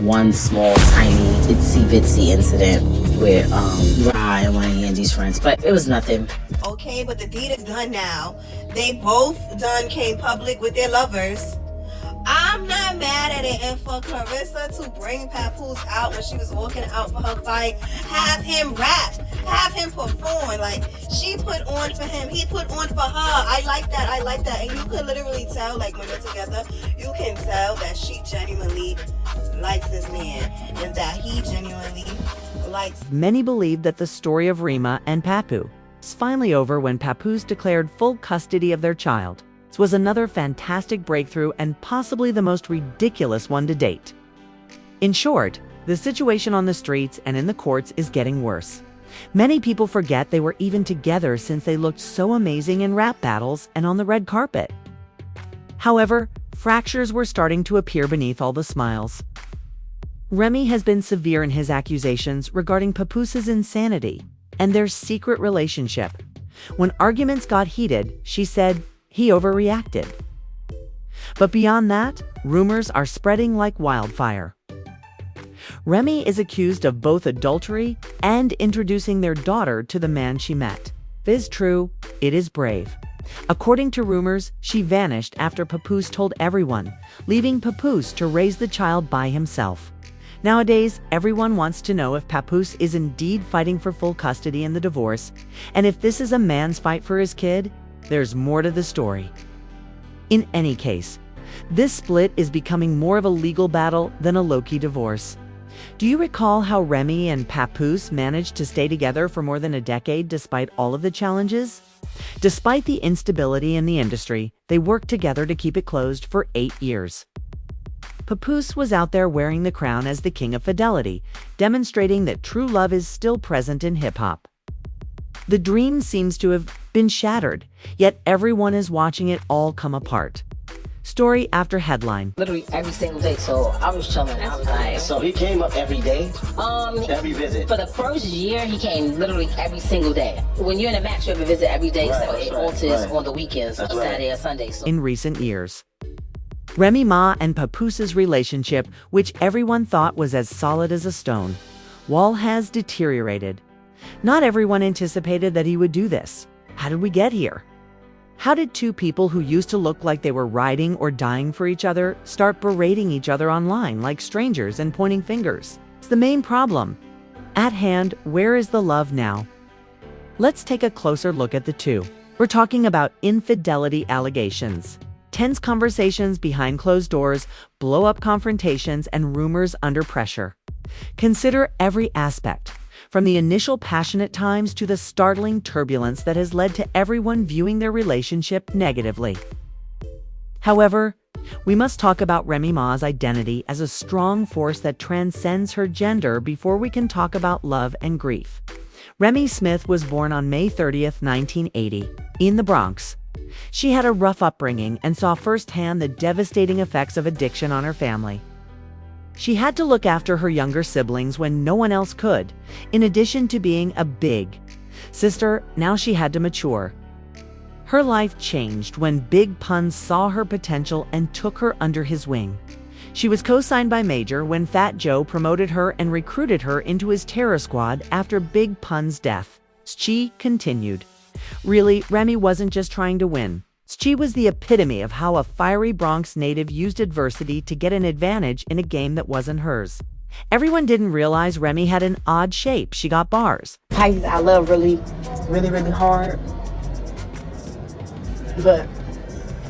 one small, tiny, itsy-bitsy incident with Rye and one of Angie's friends, but it was nothing. Okay, but the deed is done now. They both done came public with their lovers. I'm not mad at it, and for Clarissa to bring Papoose out when she was walking out for her fight, have him rap, have him perform. Like, she put on for him, he put on for her. I like that. And you could literally tell, like, when they're together, you can tell that she genuinely likes this man and that he genuinely likes. Many believe that the story of Remy and Papoose is finally over when Papoose declared full custody of their child. This was another fantastic breakthrough and possibly the most ridiculous one to date. In short, the situation on the streets and in the courts is getting worse. Many people forget they were even together since they looked so amazing in rap battles and on the red carpet. However, fractures were starting to appear beneath all the smiles. Remy has been severe in his accusations regarding Papoose's insanity and their secret relationship. When arguments got heated, she said he overreacted. But beyond that, rumors are spreading like wildfire. Remy is accused of both adultery and introducing their daughter to the man she met. If it is true, it is brave. According to rumors, she vanished after Papoose told everyone, leaving Papoose to raise the child by himself. Nowadays, everyone wants to know if Papoose is indeed fighting for full custody in the divorce, and if this is a man's fight for his kid, there's more to the story. In any case, this split is becoming more of a legal battle than a low-key divorce. Do you recall how Remy and Papoose managed to stay together for more than a decade despite all of the challenges? Despite the instability in the industry, they worked together to keep it closed for 8 years. Papoose was out there wearing the crown as the king of fidelity, demonstrating that true love is still present in hip-hop. The dream seems to have been shattered, yet everyone is watching it all come apart. Story after headline. Literally every single day, so I was chilling. I was like, So he came up every day? Every visit? for the first year, he came literally every single day. When you're in a match, you have a visit every day, Right, so that's it right, alters right. on the weekends, That's Saturday right. or Sunday. So In recent years, Remy Ma and Papoose's relationship, which everyone thought was as solid as a stone, wall has deteriorated. Not everyone anticipated that he would do this. How did we get here? How did two people who used to look like they were riding or dying for each other start berating each other online like strangers and pointing fingers? It's the main problem. At hand, where is the love now? Let's take a closer look at the two. We're talking about infidelity allegations, tense conversations behind closed doors, blow-up confrontations, and rumors under pressure. Consider every aspect, from the initial passionate times to the startling turbulence that has led to everyone viewing their relationship negatively. However, we must talk about Remy Ma's identity as a strong force that transcends her gender before we can talk about love and grief. Remy Smith was born on May 30th, 1980, in the Bronx. She had a rough upbringing and saw firsthand the devastating effects of addiction on her family. She had to look after her younger siblings when no one else could. In addition to being a big sister, now she had to mature. Her life changed when Big Pun saw her potential and took her under his wing. She was co-signed by Major when Fat Joe promoted her and recruited her into his terror squad after Big Pun's death. She continued. Really, Remy wasn't just trying to win. She was the epitome of how a fiery Bronx native used adversity to get an advantage in a game that wasn't hers. Everyone didn't realize Remy had an odd shape. She got bars. Pisces, I love really hard. But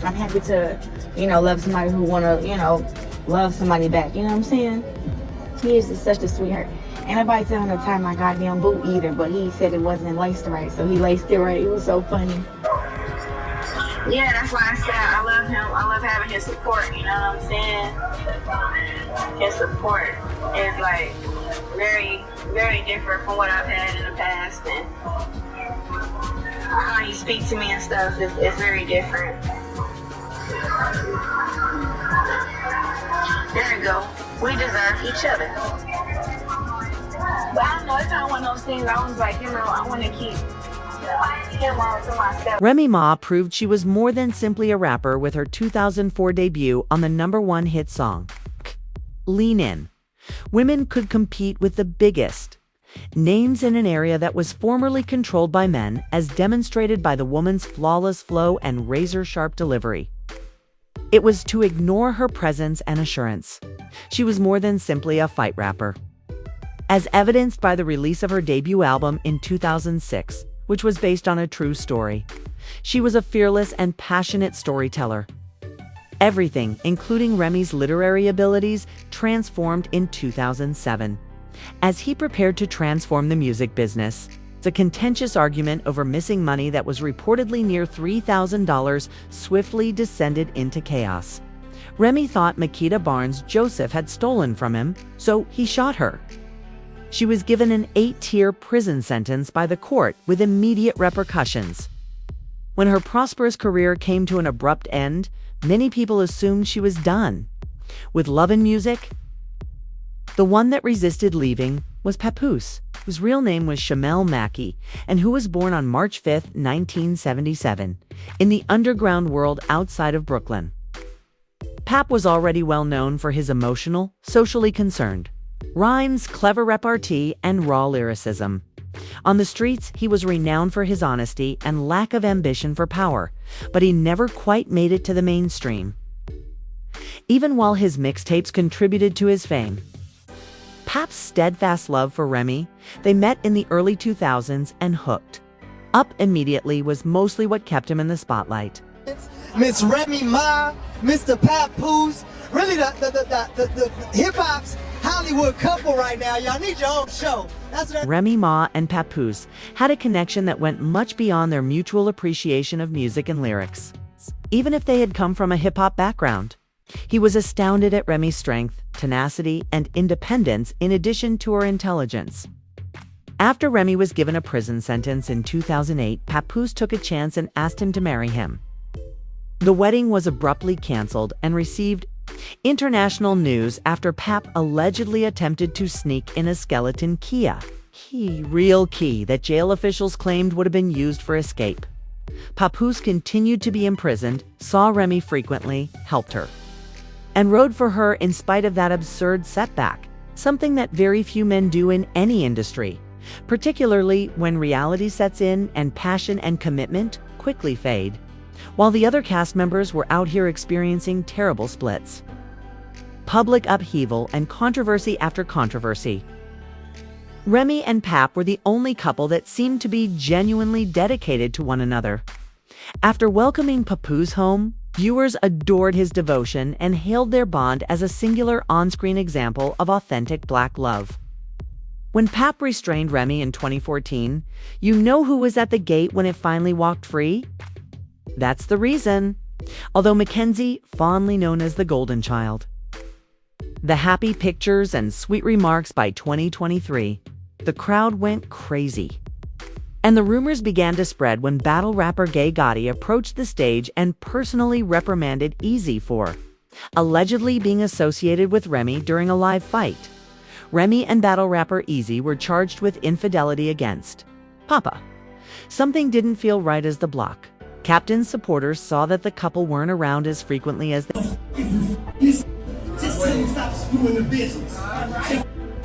I'm happy to, love somebody who wanna, love somebody back. You know what I'm saying? He is just such a sweetheart. Ain't nobody tell him to tie my goddamn boot either, but he said it wasn't laced right, so he laced it right. It was so funny. Yeah, that's why I said I love him. I love having his support, you know what I'm saying? His support is like very, very different from what I've had in the past, and how he speaks to me and stuff is very different. There you go. We deserve each other. But I don't know, it's not one of those things I was like, I want to keep him all to myself. Remy Ma proved she was more than simply a rapper with her 2004 debut on the #1 hit song, Lean In. Women could compete with the biggest names in an area that was formerly controlled by men, as demonstrated by the woman's flawless flow and razor-sharp delivery. It was to ignore her presence and assurance. She was more than simply a fight rapper. As evidenced by the release of her debut album in 2006, which was based on a true story, she was a fearless and passionate storyteller. Everything, including Remy's literary abilities, transformed in 2007. As he prepared to transform the music business, the contentious argument over missing money that was reportedly near $3,000 swiftly descended into chaos. Remy thought Makita Barnes Joseph had stolen from him, so he shot her. She was given an 8-year prison sentence by the court with immediate repercussions. When her prosperous career came to an abrupt end, many people assumed she was done. With love and music, the one that resisted leaving was Papoose, whose real name was Shamel Mackey, and who was born on March 5, 1977, in the underground world outside of Brooklyn. Pap was already well known for his emotional, socially concerned rhymes, clever repartee, and raw lyricism. On the streets, he was renowned for his honesty and lack of ambition for power, but he never quite made it to the mainstream. Even while his mixtapes contributed to his fame, Pap's steadfast love for Remy, they met in the early 2000s and hooked up immediately, was mostly what kept him in the spotlight. Miss Remy Ma, Mr. Papoose, really the hip-hop's Hollywood couple right now. Y'all need your own show. That's what Remy Ma and Papoose had a connection that went much beyond their mutual appreciation of music and lyrics. Even if they had come from a hip-hop background, he was astounded at Remy's strength, tenacity, and independence in addition to her intelligence. After Remy was given a prison sentence in 2008, Papoose took a chance and asked him to marry him. The wedding was abruptly canceled and received international news after Pap allegedly attempted to sneak in a skeleton real key that jail officials claimed would have been used for escape. Papoose continued to be imprisoned, saw Remy frequently, helped her, and rode for her in spite of that absurd setback, something that very few men do in any industry, particularly when reality sets in and passion and commitment quickly fade, while the other cast members were out here experiencing terrible splits, public upheaval, and controversy after controversy. Remy and Pap were the only couple that seemed to be genuinely dedicated to one another. After welcoming Papoose home, viewers adored his devotion and hailed their bond as a singular on-screen example of authentic Black love. When Pap restrained Remy in 2014, you know who was at the gate when it finally walked free? That's the reason. Although Mackenzie, fondly known as the Golden Child. The happy pictures and sweet remarks by 2023, the crowd went crazy. And the rumors began to spread when battle rapper Gay Gotti approached the stage and personally reprimanded Eazy for allegedly being associated with Remy during a live fight. Remy and battle rapper Eazy were charged with infidelity against Papa. Something didn't feel right as the block captain's supporters saw that the couple weren't around as frequently as they Just tell him stop screwing the business. Found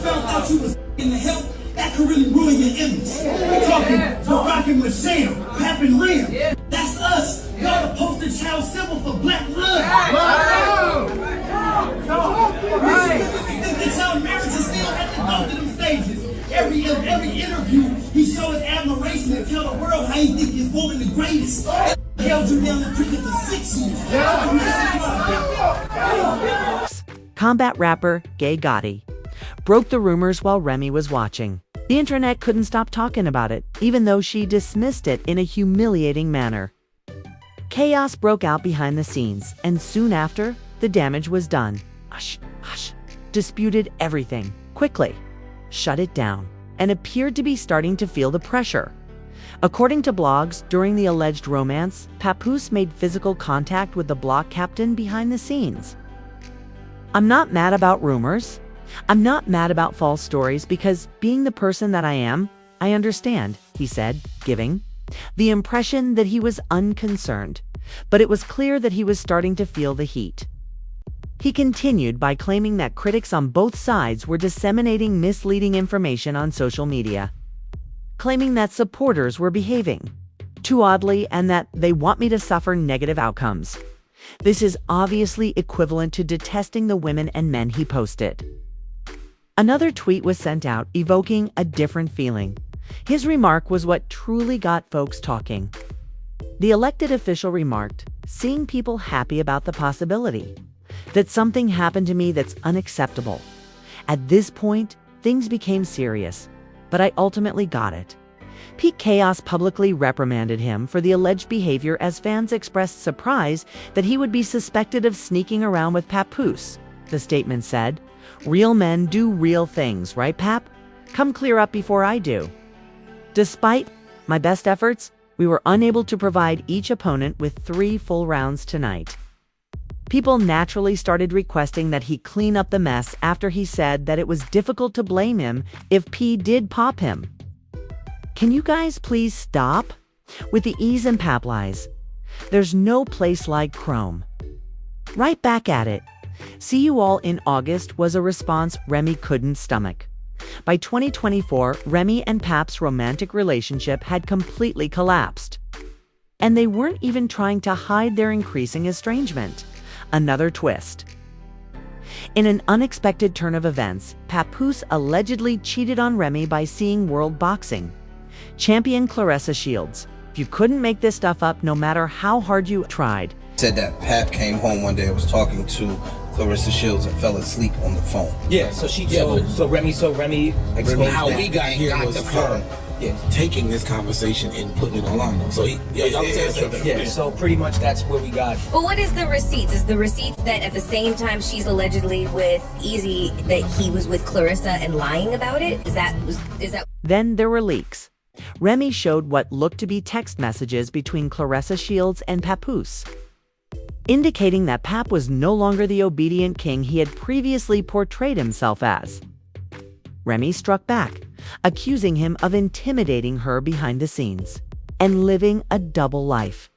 out you was in the help, that could really ruin your image. We're talking rocking with Sam, Pap and Rim. That's us. Y'all the poster child symbol for Black love. The child marriage is still at the top of them stages. Every interview, he showed his admiration and tell the world how he think he's woman the greatest. Held you down in prison for 6 years. Combat rapper Gay Gotti broke the rumors while Remy was watching. The internet couldn't stop talking about it, even though she dismissed it in a humiliating manner. Chaos broke out behind the scenes, and soon after, the damage was done. Hush, disputed everything, quickly, shut it down, and appeared to be starting to feel the pressure. According to blogs, during the alleged romance, Papoose made physical contact with the block captain behind the scenes. I'm not mad about rumors. I'm not mad about false stories because, being the person that I am, I understand, he said, giving the impression that he was unconcerned. But it was clear that he was starting to feel the heat. He continued by claiming that critics on both sides were disseminating misleading information on social media, claiming that supporters were behaving too oddly and that they want me to suffer negative outcomes. This is obviously equivalent to detesting the women and men he posted. Another tweet was sent out evoking a different feeling. His remark was what truly got folks talking. The elected official remarked, "Seeing people happy about the possibility that something happened to me that's unacceptable. At this point, things became serious, but I ultimately got it." Peak Chaos publicly reprimanded him for the alleged behavior as fans expressed surprise that he would be suspected of sneaking around with Papoose. The statement said, "Real men do real things, right, Pap? Come clear up before I do." Despite my best efforts, we were unable to provide each opponent with 3 full rounds tonight. People naturally started requesting that he clean up the mess after he said that it was difficult to blame him if P did pop him. Can you guys please stop with the ease and Pap lies? There's no place like Chrome. Right back at it. "See you all in August" was a response Remy couldn't stomach. By 2024, Remy and Pap's romantic relationship had completely collapsed. And they weren't even trying to hide their increasing estrangement. Another twist. In an unexpected turn of events, Papoose allegedly cheated on Remy by seeing World Boxing champion Claressa Shields. You couldn't make this stuff up no matter how hard you tried. Said that Pap came home one day and was talking to Claressa Shields and fell asleep on the phone. Yeah, so Remy explained how that. we got here Got was the her phone. taking this conversation and putting it online. So So pretty much that's where we got. But what is the receipts? Is the receipts that at the same time she's allegedly with Easy that he was with Clarissa and lying about it? Is that? Then there were leaks. Remy showed what looked to be text messages between Claressa Shields and Papoose, indicating that Pap was no longer the obedient king he had previously portrayed himself as. Remy struck back, accusing him of intimidating her behind the scenes and living a double life.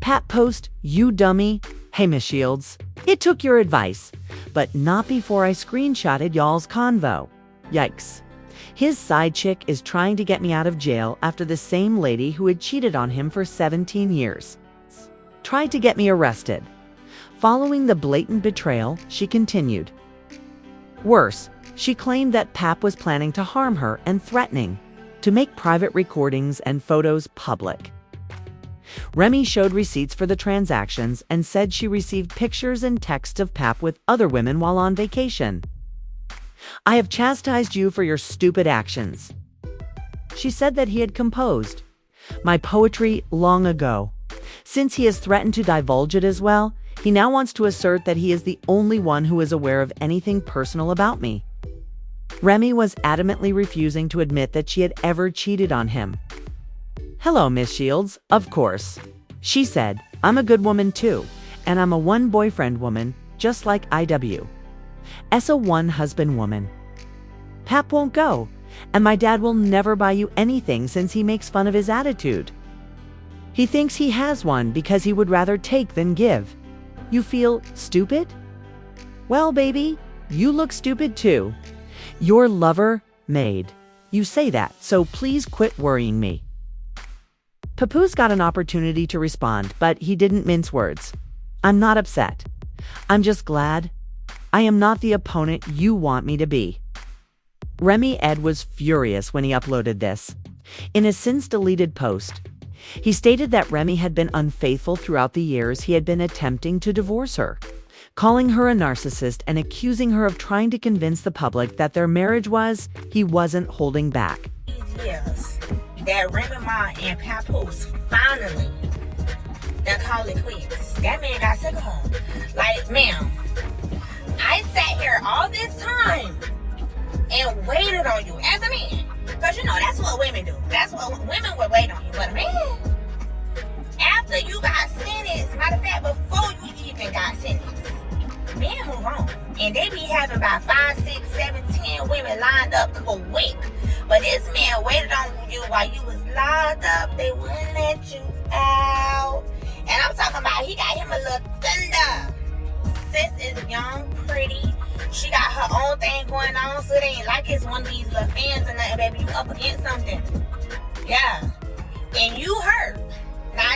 Pap post, "You dummy. Hey, Miss Shields, it took your advice, but not before I screenshotted y'all's convo. Yikes. His side chick is trying to get me out of jail after the same lady who had cheated on him for 17 years. Tried to get me arrested." Following the blatant betrayal, she continued. Worse, she claimed that Pap was planning to harm her and threatening to make private recordings and photos public. Remy showed receipts for the transactions and said she received pictures and texts of Pap with other women while on vacation. "I have chastised you for your stupid actions." She said that he had composed my poetry long ago. Since he has threatened to divulge it as well, he now wants to assert that he is the only one who is aware of anything personal about me. Remy was adamantly refusing to admit that she had ever cheated on him. "Hello, Miss Shields, of course," she said. "I'm a good woman too, and I'm a one-boyfriend woman, just like IW. As a one-husband woman. Pap won't go, and my dad will never buy you anything since he makes fun of his attitude. He thinks he has one because he would rather take than give. You feel stupid? Well, baby, you look stupid too. Your lover made you say that, so please quit worrying me." Papoose got an opportunity to respond, but he didn't mince words. "I'm not upset. I'm just glad I am not the opponent you want me to be." Remy Ed was furious when he uploaded this. In a since-deleted post, he stated that Remy had been unfaithful throughout the years he had been attempting to divorce her, calling her a narcissist and accusing her of trying to convince the public that their marriage he wasn't holding back. Yes, that Remy Ma and Papoose finally, they're calling quits. That man got sick of him. Like, ma'am, I sat here all this time and waited on you as a man. Because, you know, that's what women do. That's what women would wait on you. But, man, after you got sentenced, matter of fact, before you even got sentenced, men move on. And they be having about 5, 6, 7, 10 women lined up quick. But this man waited on you while you was locked up. They wouldn't let you out. And I'm talking about he got him a little thunder sis is young, pretty. She got her own thing going on, so it ain't like it's one of these little fans or nothing, baby. You up against something. Yeah. And you hurt. Now,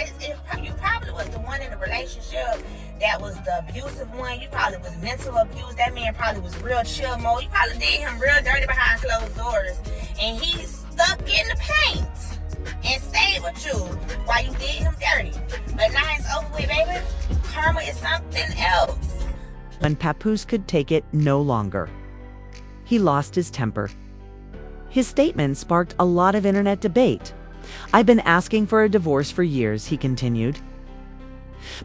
you probably was the one in the relationship that was the abusive one. You probably was mental abuse. That man probably was real chill mode. You probably did him real dirty behind closed doors. And he stuck in the paint and stayed with you while you did him dirty. But now it's over with, baby. Karma is something else. When Papoose could take it no longer, he lost his temper. His statement sparked a lot of internet debate. "I've been asking for a divorce for years," he continued.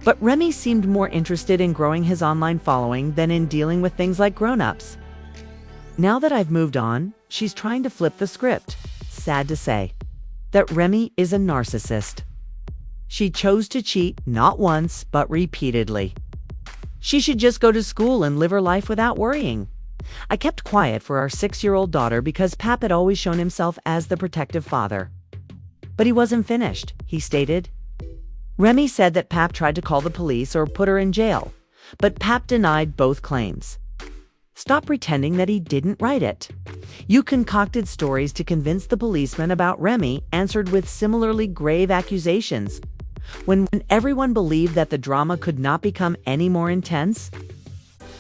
But Remy seemed more interested in growing his online following than in dealing with things like grown-ups. "Now that I've moved on," she's trying to flip the script. Sad to say that Remy is a narcissist. She chose to cheat not once, but repeatedly. She should just go to school and live her life without worrying. "I kept quiet for our 6-year-old daughter because Pap had always shown himself as the protective father. But he wasn't finished," he stated. Remy said that Pap tried to call the police or put her in jail, but Pap denied both claims. "Stop pretending that he didn't write it. You concocted stories to convince the policeman about Remy," answered with similarly grave accusations. When everyone believed that the drama could not become any more intense?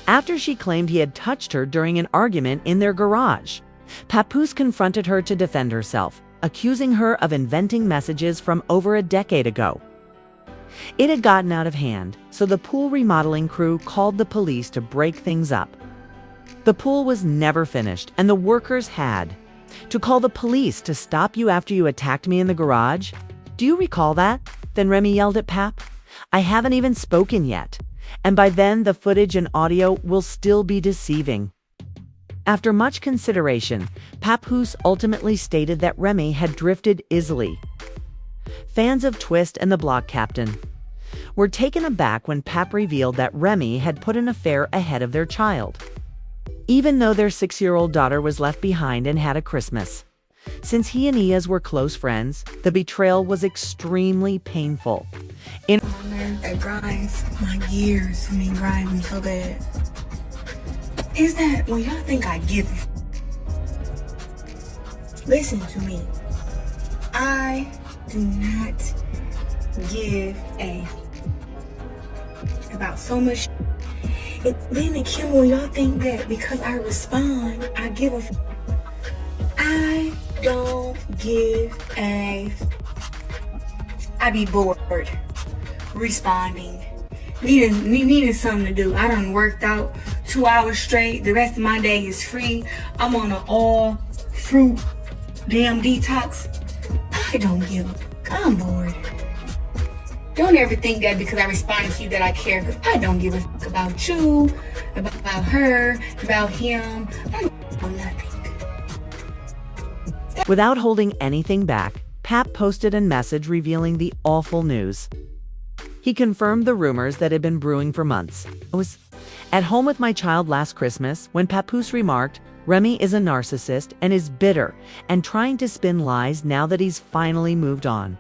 After she claimed he had touched her during an argument in their garage, Papoose confronted her to defend herself, accusing her of inventing messages from over a decade ago. It had gotten out of hand, so the pool remodeling crew called the police to break things up. The pool was never finished, and the workers had to call the police to stop you after you attacked me in the garage. "Do you recall that?" Then Remy yelled at Pap. "I haven't even spoken yet, and by then the footage and audio will still be deceiving." After much consideration, Papoose ultimately stated that Remy had drifted easily. Fans of Twist and the Block Captain were taken aback when Pap revealed that Remy had put an affair ahead of their child, even though their 6-year-old daughter was left behind and had a Christmas. Since he and Iaz were close friends, the betrayal was extremely painful. That grinds my gears. Grinds me so bad. Is that when y'all think I give a listen to me. I do not give a about so much. Then it kills when y'all think that because I respond, I give a. I don't give a. I be bored responding, needing something to do. I done worked out 2 hours straight. The rest of my day is free. I'm on an all fruit damn detox. I don't give a. I'm bored. Don't ever think that because I responded to you that I care, because I don't give a fuck about you, about her, about him. I don't know nothing. Without holding anything back, Pap posted a message revealing the awful news. He confirmed the rumors that had been brewing for months. "I was at home with my child last Christmas when Papoose remarked, 'Remy is a narcissist and is bitter and trying to spin lies now that he's finally moved on.'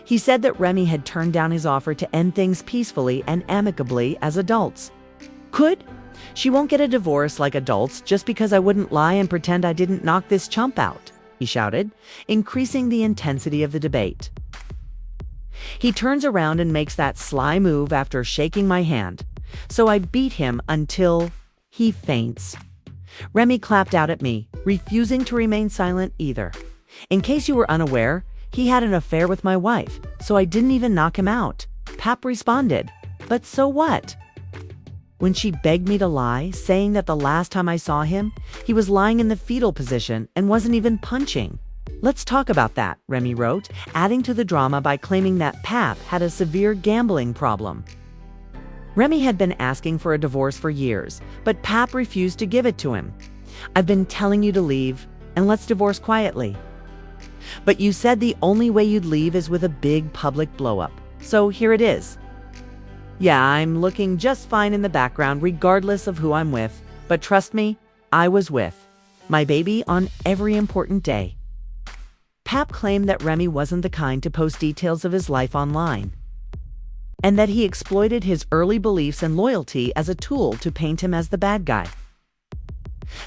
He said that Remy had turned down his offer to end things peacefully and amicably as adults. She won't get a divorce like adults just because I wouldn't lie and pretend I didn't knock this chump out," he shouted, increasing the intensity of the debate. He turns around and makes that sly move after shaking my hand. "So I beat him until he faints." Remy clapped out at me, refusing to remain silent either. "In case you were unaware, he had an affair with my wife, so I didn't even knock him out," Pap responded. "But so what?" When she begged me to lie, saying that the last time I saw him, he was lying in the fetal position and wasn't even punching. "Let's talk about that," Remy wrote, adding to the drama by claiming that Pap had a severe gambling problem. Remy had been asking for a divorce for years, but Pap refused to give it to him. "I've been telling you to leave, and let's divorce quietly. But you said the only way you'd leave is with a big public blow-up. So here it is. Yeah, I'm looking just fine in the background regardless of who I'm with. But trust me, I was with my baby on every important day." Pap claimed that Remy wasn't the kind to post details of his life online. and that he exploited his early beliefs and loyalty as a tool to paint him as the bad guy.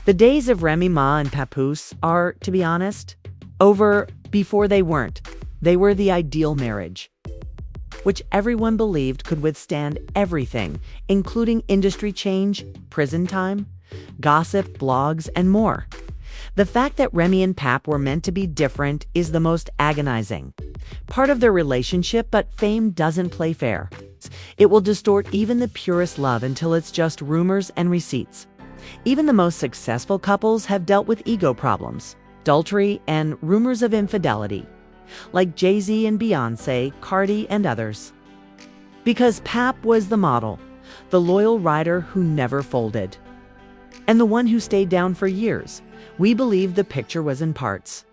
The days of Remy Ma and Papoose are, to be honest, over before they weren't. They were the ideal marriage, which everyone believed could withstand everything, including industry change, prison time, gossip, blogs, and more. The fact that Remy and Pap were meant to be different is the most agonizing part of their relationship, but fame doesn't play fair. It will distort even the purest love until it's just rumors and receipts. Even the most successful couples have dealt with ego problems, adultery, and rumors of infidelity, like Jay-Z and Beyonce, Cardi, and others. Because Pap was the model, the loyal rider who never folded, and the one who stayed down for years, we believe the picture was in parts.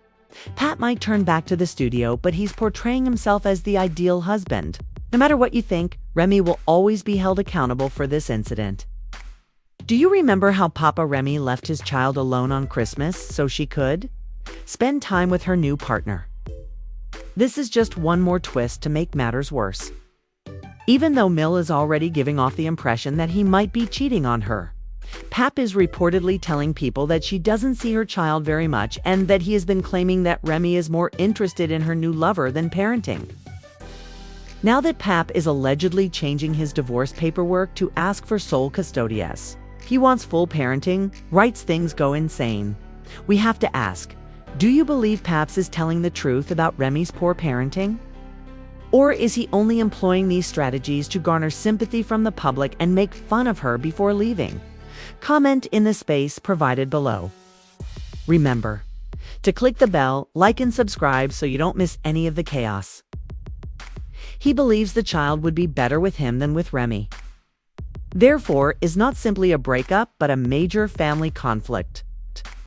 Pap might turn back to the studio, but he's portraying himself as the ideal husband. No matter what you think, Remy will always be held accountable for this incident. Do you remember how Papa Remy left his child alone on Christmas so she could spend time with her new partner? This is just one more twist to make matters worse. Even though Mill is already giving off the impression that he might be cheating on her, Pap is reportedly telling people that she doesn't see her child very much and that he has been claiming that Remy is more interested in her new lover than parenting. Now that Pap is allegedly changing his divorce paperwork to ask for sole custodias, he wants full parenting, writes things go insane. We have to ask, do you believe Paps is telling the truth about Remy's poor parenting? Or is he only employing these strategies to garner sympathy from the public and make fun of her before leaving? Comment in the space provided below. Remember to click the bell, like, and subscribe so you don't miss any of the chaos. He believes the child would be better with him than with Remy. Therefore, is not simply a breakup but a major family conflict.